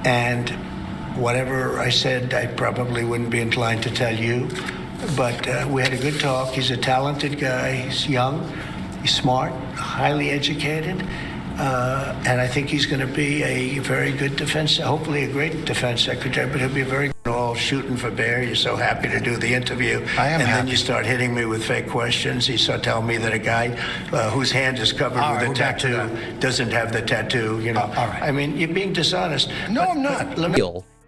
And whatever I said, I probably wouldn't be inclined to tell you. But we had a good talk. He's a talented guy. He's young. He's smart, highly educated. And I think he's going to be a very good defense, hopefully a great defense secretary, but he'll be very good. All shooting for bear. You're so happy to do the interview. I am And happy. then you start hitting me with fake questions. You start telling me that a guy whose hand is covered All with right, a we're back to tattoo doesn't have the tattoo, you know. All right. I mean, you're being dishonest. No, I'm not. Let me...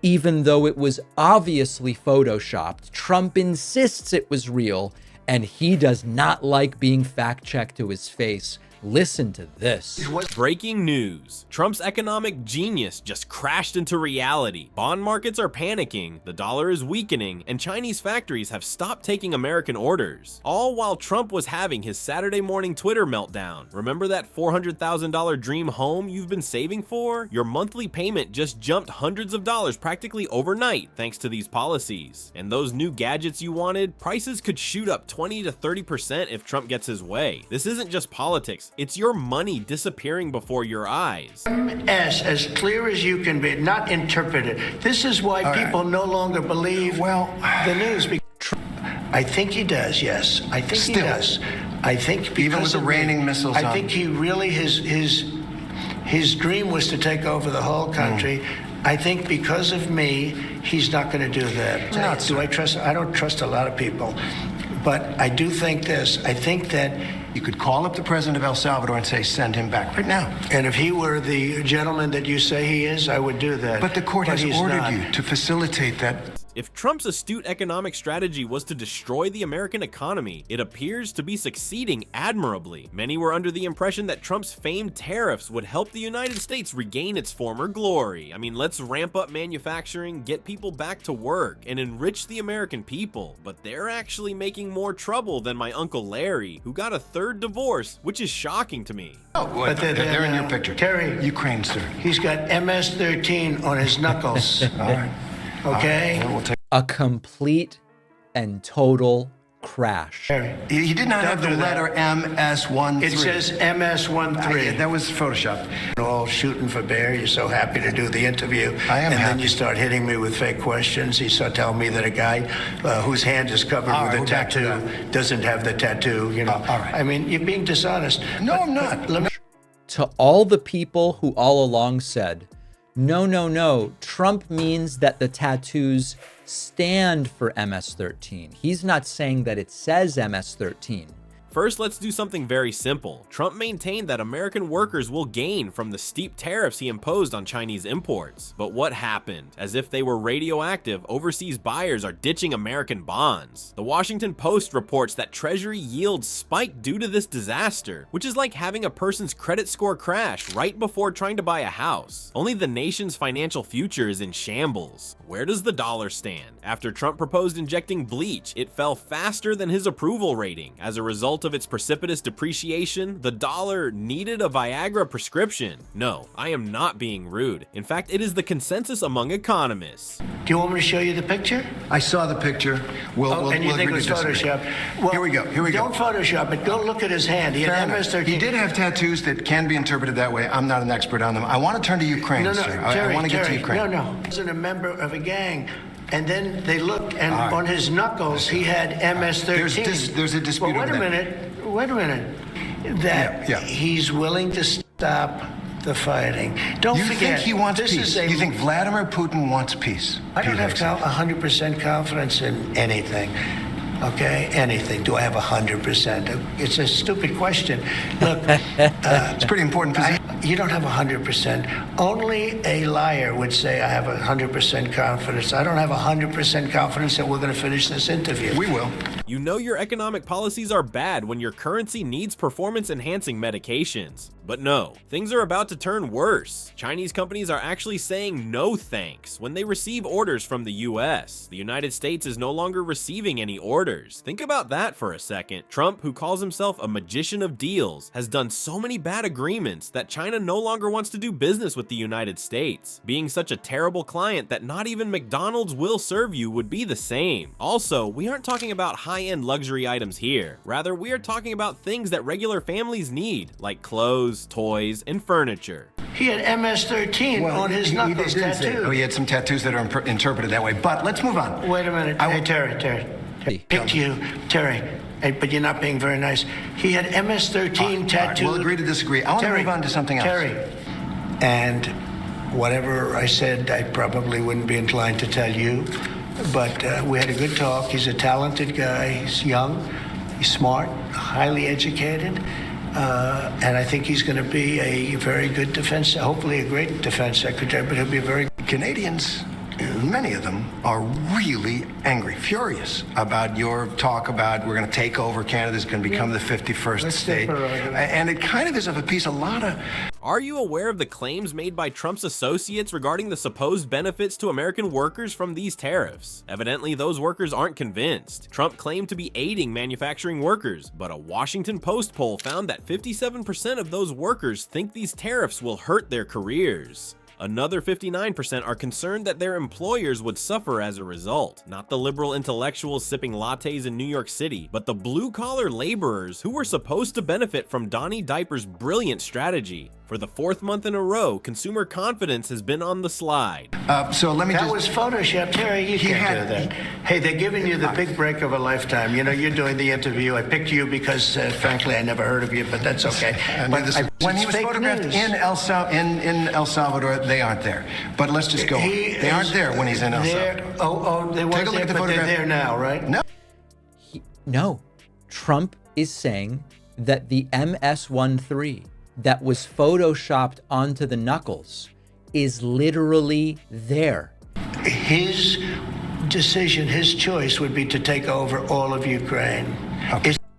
Even though it was obviously photoshopped, Trump insists it was real, and he does not like being fact-checked to his face. Listen to this. Breaking news. Trump's economic genius just crashed into reality. Bond markets are panicking, the dollar is weakening, and Chinese factories have stopped taking American orders. All while Trump was having his Saturday morning Twitter meltdown. Remember that $400,000 dream home you've been saving for? Your monthly payment just jumped hundreds of dollars practically overnight thanks to these policies. And those new gadgets you wanted, prices could shoot up 20 to 30% if Trump gets his way. This isn't just politics. It's your money disappearing before your eyes. MS, as clear as you can be, not interpreted. This is why people no longer believe the news. I think he does, yes. I think he does. I think because even with the raining missiles I think he really, his dream was to take over the whole country. I think because of me, he's not going to do that. Do I trust? I don't trust a lot of people. But I do think this. I think that you could call up the president of El Salvador and say, send him back right now. And if he were the gentleman that you say he is, I would do that. But the court has ordered you to facilitate that. If Trump's astute economic strategy was to destroy the American economy, it appears to be succeeding admirably. Many were under the impression that Trump's famed tariffs would help the United States regain its former glory. I mean, let's ramp up manufacturing, get people back to work, and enrich the American people. But they're actually making more trouble than my Uncle Larry, who got a third divorce, which is shocking to me. Oh, but they're in your picture. Terry. Ukraine, sir. He's got MS-13 on his knuckles. All right. Okay? We'll take A complete and total crash. He did not have the letter MS-13. It says MS-13. That was Photoshop. All shooting for bear. You're so happy to do the interview. I am And then happy. you start hitting me with fake questions. You start telling me that a guy whose hand is covered All right, with a we're back to tattoo doesn't have the tattoo, you know. All right. I mean, you're being dishonest. No, I'm not. Let me... To all the people who all along said, no, Trump means that the tattoos stand for MS-13. He's not saying that it says MS-13. First, let's do something very simple. Trump maintained that American workers will gain from the steep tariffs he imposed on Chinese imports. But what happened? As if they were radioactive, overseas buyers are ditching American bonds. The Washington Post reports that Treasury yields spiked due to this disaster, which is like having a person's credit score crash right before trying to buy a house. Only the nation's financial future is in shambles. Where does the dollar stand? After Trump proposed injecting bleach, it fell faster than his approval rating. As a result of its precipitous depreciation, the dollar needed a Viagra prescription. No, I am not being rude. In fact, it is the consensus among economists. Do you want me to show you the picture? I saw the picture. And you think it was Photoshop? Well, here we go. Don't Photoshop it. Go look at his hand. He had MS-13. He did have tattoos that can be interpreted that way. I'm not an expert on them. I want to turn to Ukraine, No, sir. Jerry, I want to get to Ukraine. No. He wasn't a member of a gang. And then they looked, and on his knuckles, he had MS-13. There's a dispute Well, over that. Wait a minute. That he's willing to stop the fighting. Don't You forget, think he wants this peace? is You think Vladimir Putin wants peace? I don't have 100% confidence in anything. Okay, anything. Do I have 100%? It's a stupid question. Look, it's pretty important. You don't have 100%. Only a liar would say I have 100% confidence. I don't have 100% confidence that we're going to finish this interview. We will. You know your economic policies are bad when your currency needs performance-enhancing medications. But no, things are about to turn worse. Chinese companies are actually saying no thanks when they receive orders from the US. The United States is no longer receiving any orders. Think about that for a second. Trump, who calls himself a magician of deals, has done so many bad agreements that China China no longer wants to do business with the United States. Being such a terrible client that not even McDonald's will serve you would be the same. Also, we aren't talking about high-end luxury items here. Rather, we are talking about things that regular families need, like clothes, toys, and furniture. He had MS-13 on his knuckles tattooed. Oh, he had some tattoos that are interpreted that way. But let's move on. Wait a minute. Hey, Terry. Picked you, Terry. Hey, but you're not being very nice. He had MS-13 tattooed. We'll agree to disagree. I want to move on to something else. Terry. And whatever I said, I probably wouldn't be inclined to tell you. But we had a good talk. He's a talented guy. He's young. He's smart, highly educated. And I think he's going to be a very good defense, hopefully a great defense secretary, but he'll be a very... Canadians, many of them, are really angry, furious about your talk about we're going to take over Canada's going to become the 51st state. And it kind of is of a piece a lot of... Are you aware of the claims made by Trump's associates regarding the supposed benefits to American workers from these tariffs? Evidently, those workers aren't convinced. Trump claimed to be aiding manufacturing workers, but a Washington Post poll found that 57% of those workers think these tariffs will hurt their careers. Another 59% are concerned that their employers would suffer as a result. Not the liberal intellectuals sipping lattes in New York City, but the blue-collar laborers who were supposed to benefit from Donnie Diaper's brilliant strategy. For the fourth month in a row, consumer confidence has been on the slide. So let me That was Photoshop, Terry. You can't do that. Hey, they're giving you the big break of a lifetime. You know, you're doing the interview. I picked you because, frankly, I never heard of you, but that's okay. When he was photographed in El Salvador, they aren't there. But let's just go on. They aren't there when he's in El Salvador. They weren't there, but they're there now, right? No. Trump is saying that the MS-13 that was photoshopped onto the knuckles is literally there. His decision, his choice would be to take over all of Ukraine.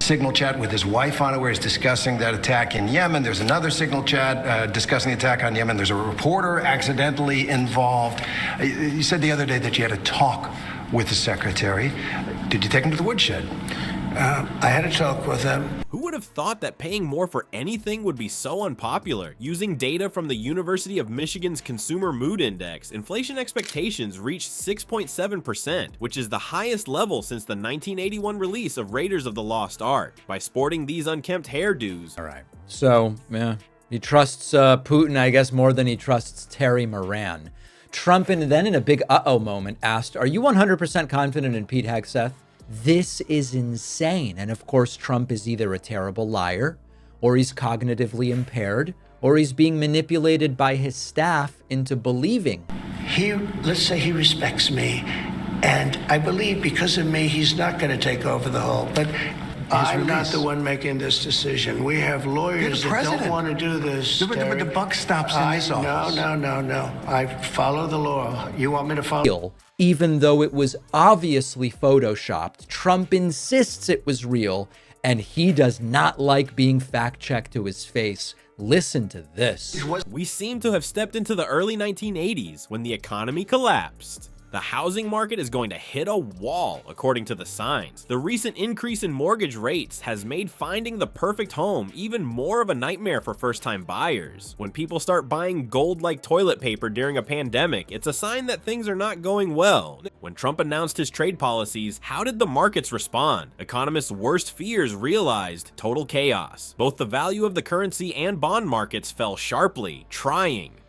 Signal chat with his wife on it where he's discussing that attack in Yemen. There's another signal chat discussing the attack on Yemen. There's a reporter accidentally involved. You said the other day that you had a talk with the secretary. Did you take him to the woodshed? I had a talk with him. Who would have thought that paying more for anything would be so unpopular? Using data from the University of Michigan's Consumer Mood Index, inflation expectations reached 6.7%, which is the highest level since the 1981 release of Raiders of the Lost Ark. By sporting these unkempt hairdos. All right. So, yeah, he trusts Putin, I guess, more than he trusts Terry Moran. Trump, and then in a big uh-oh moment, asked, "Are you 100% confident in Pete Hegseth?" This is insane. And of course, Trump is either a terrible liar, or he's cognitively impaired, or he's being manipulated by his staff into believing. Let's say he respects me, and I believe because of me, he's not going to take over the whole. But I'm not the one making this decision. We have lawyers that don't want to do this. But the buck stops in this office. No. I follow the law. You want me to follow? Even though it was obviously photoshopped, Trump insists it was real, and he does not like being fact-checked to his face. Listen to this. We seem to have stepped into the early 1980s when the economy collapsed. The housing market is going to hit a wall, according to the signs. The recent increase in mortgage rates has made finding the perfect home even more of a nightmare for first-time buyers. When people start buying gold-like toilet paper during a pandemic, it's a sign that things are not going well. When Trump announced his trade policies, how did the markets respond? Economists' worst fears realized total chaos. Both the value of the currency and bond markets fell sharply, trying